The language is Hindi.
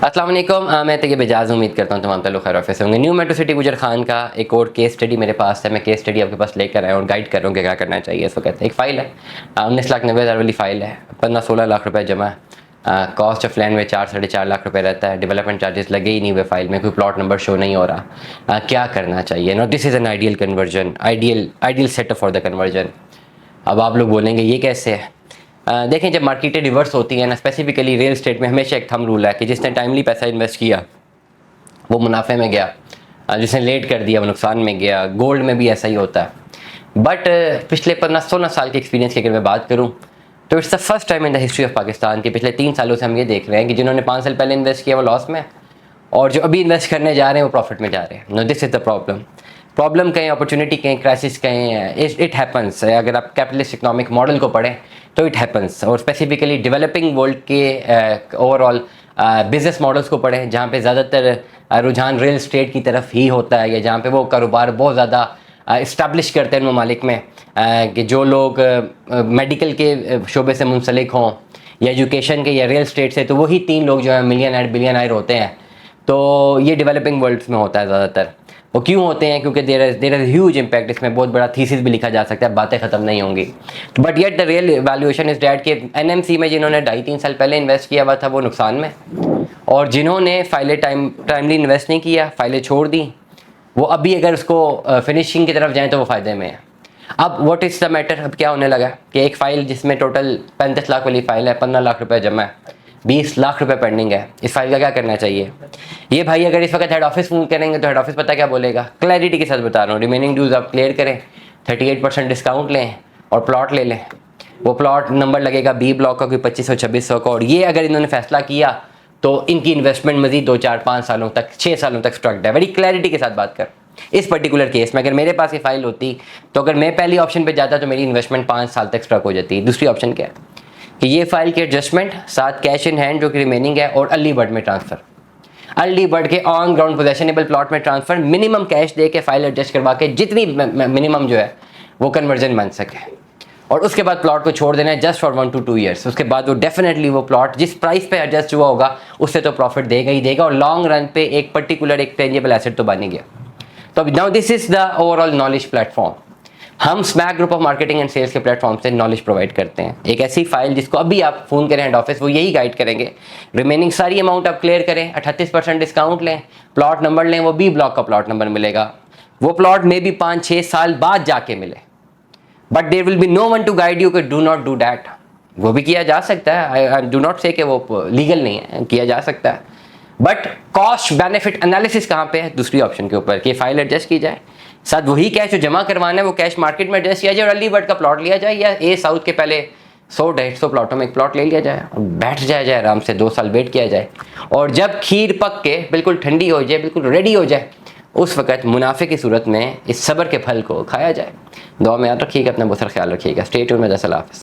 अस्सलाम वालेकुम। मैं तैयब एजाज उम्मीद करता हूँ तमाम ताल्लुक़ खैर ऑफिस होंगे। न्यू मेट्रो सिटी गुजर खान का एक और केस स्टडी मेरे पास है। मैं केस स्टडी आपके पास लेकर आया और गाइड कर रहा हूँ कि क्या करना चाहिए। इस वक्त एक फ़ाइल है 19,90,000 वाली फ़ाइल है। 15-16 लाख रुपये जमा। कॉस्ट ऑफ लैंड में 4-4.5 लाख रुपये रहता है। डेवलपमेंट चार्जेस लगे ही नहीं हुए फाइल में, कोई प्लॉट नंबर शो नहीं हो रहा। क्या करना चाहिए? No, this is an ideal conversion, ideal setup for the conversion. अब आप लोग बोलेंगे ये कैसे है? देखें, जब मार्केटें रिवर्स होती हैं ना, स्पेसिफिकली रियल एस्टेट में हमेशा एक थंब रूल है कि जिसने टाइमली पैसा इन्वेस्ट किया वो मुनाफे में गया, जिसने लेट कर दिया वो नुकसान में गया। गोल्ड में भी ऐसा ही होता है। बट पिछले 15-16 साल के एक्सपीरियंस की अगर मैं बात करूँ तो it's the first time in the history of Pakistan के पिछले 3 सालों से हम ये देख रहे हैं कि जिन्होंने 5 साल पहले इन्वेस्ट किया वो लॉस में, और जो अभी इन्वेस्ट करने जा रहे हैं वो प्रॉफिट में जा रहे हैं। No, this is the problem कहीं, अपॉर्चुनिटी कहीं, क्राइसिस कहीं, इट हैपन्स। अगर आप कैपिटलिस्ट इकोनॉमिक मॉडल को पढ़ें तो इट हैपन्स, और स्पेसिफिकली डेवलपिंग वर्ल्ड के ओवरऑल बिजनेस मॉडल्स को पढ़ें जहाँ पे ज़्यादातर रुझान रियल एस्टेट की तरफ ही होता है, या जहाँ पे वो कारोबार बहुत ज़्यादा इस्टेब्लिश करते हैं उन ममालिक में कि जो लोग मेडिकल के शोबे से मुंसलिक हों या एजुकेशन के या रियल एस्टेट से, तो वही 3 लोग जो है मिलियन बिलियनर होते हैं। तो ये डेवलपिंग वर्ल्ड्स में होता है ज़्यादातर। वो क्यों होते हैं? क्योंकि देर इज़ ह्यूज इम्पैक्ट। इसमें बहुत बड़ा थीसिस भी लिखा जा सकता है, बातें ख़त्म नहीं होंगी। But yet the real valuation is that कि एनएमसी में जिन्होंने 2.5-3 साल पहले इन्वेस्ट किया हुआ था वो नुकसान में, और जिन्होंने फाइलें टाइमली इन्वेस्ट नहीं किया, फाइलें छोड़ दी, वो अभी अगर उसको फिनिशिंग की तरफ जाएँ तो वो फ़ायदे में है। अब व्हाट इज़ द मैटर? अब क्या होने लगा कि एक फ़ाइल जिसमें टोटल 35 लाख वाली फ़ाइल है, 15 लाख रुपये जमा है, 20 लाख रुपए पेंडिंग है। इस फाइल का क्या करना चाहिए? ये भाई अगर इस वक्त हेड ऑफिस फ़ोन करेंगे तो हेड ऑफिस पता क्या बोलेगा? क्लैरिटी के साथ बता रहा हूँ, रिमेनिंग ड्यूज आप क्लियर करें, 38% डिस्काउंट लें और प्लॉट ले लें। वो प्लॉट नंबर लगेगा बी ब्लॉक का, कोई 2500-2600 का, और ये अगर इन्होंने फैसला किया तो इनकी इन्वेस्टमेंट मजीद 2-4-5 सालों तक, 6 सालों तक स्ट्रक्ड है। बड़ी क्लैरिटी के साथ बात कर। इस पर्टिकुलर केस में अगर मेरे पास ये फाइल होती तो अगर मैं पहली ऑप्शन पे जाता तो मेरी इन्वेस्टमेंट 5 साल तक स्ट्रक हो जाती। दूसरी ऑप्शन क्या है कि ये फाइल की एडजस्टमेंट, साथ कैश इन हैंड जो कि रिमेनिंग है, और अर्ली बर्ड में ट्रांसफ़र, अर्ली बर्ड के ऑन ग्राउंड पोजेशनेबल प्लॉट में ट्रांसफ़र, मिनिमम कैश दे के फाइल एडजस्ट करवा के जितनी मिनिमम जो है वो कन्वर्जन बन सके, और उसके बाद प्लॉट को छोड़ देना है जस्ट फॉर 1 to 2 ईयर्स। उसके बाद वो डेफिनेटली वो प्लॉट जिस प्राइस पे एडजस्ट हुआ होगा उससे तो प्रॉफिट देगा ही देगा, और लॉन्ग रन पे एक पर्टिकुलर एक टेंजेबल एसेट तो बन ही गया। तो now this is the overall knowledge platform. हम smack group of marketing and sales के प्लेटफॉर्म से नॉलेज प्रोवाइड करते हैं। एक ऐसी फाइल जिसको अभी आप फ़ोन करें हेड ऑफिस, वो यही गाइड करेंगे। रिमेनिंग सारी अमाउंट आप क्लियर करें, 38% डिस्काउंट लें, प्लॉट नंबर लें, वो बी ब्लॉक का प्लॉट नंबर मिलेगा। वो प्लॉट में भी 5-6 साल बाद जाके मिले, but there will be no one to guide you कि डू नॉट डू दैट। वो भी किया जा सकता है, आई डू नॉट से कि वो लीगल नहीं है, किया जा सकता है। बट कॉस्ट बेनिफिट एनालिसिस कहाँ पे है? दूसरी ऑप्शन के ऊपर कि फाइल एडजस्ट की जाए, साथ वही कैश जो जमा करवाना है वो कैश मार्केट में एडजस्ट किया जाए, और अर्ली बर्ड का प्लॉट लिया जाए, या ए साउथ के पहले 100-150 प्लॉटों में एक प्लॉट ले लिया जाए और बैठ जाए आराम से, 2 साल वेट किया जाए, और जब खीर पक के बिल्कुल ठंडी हो जाए, बिल्कुल रेडी हो जाए, उस वक्त मुनाफे की सूरत में इस सब्र के फल को खाया जाए। दुआ में याद रखिएगा, अपना बहुत सारा ख्याल रखिएगा। स्टे ट्यून्ड में। अल्लाह हाफ़िज़।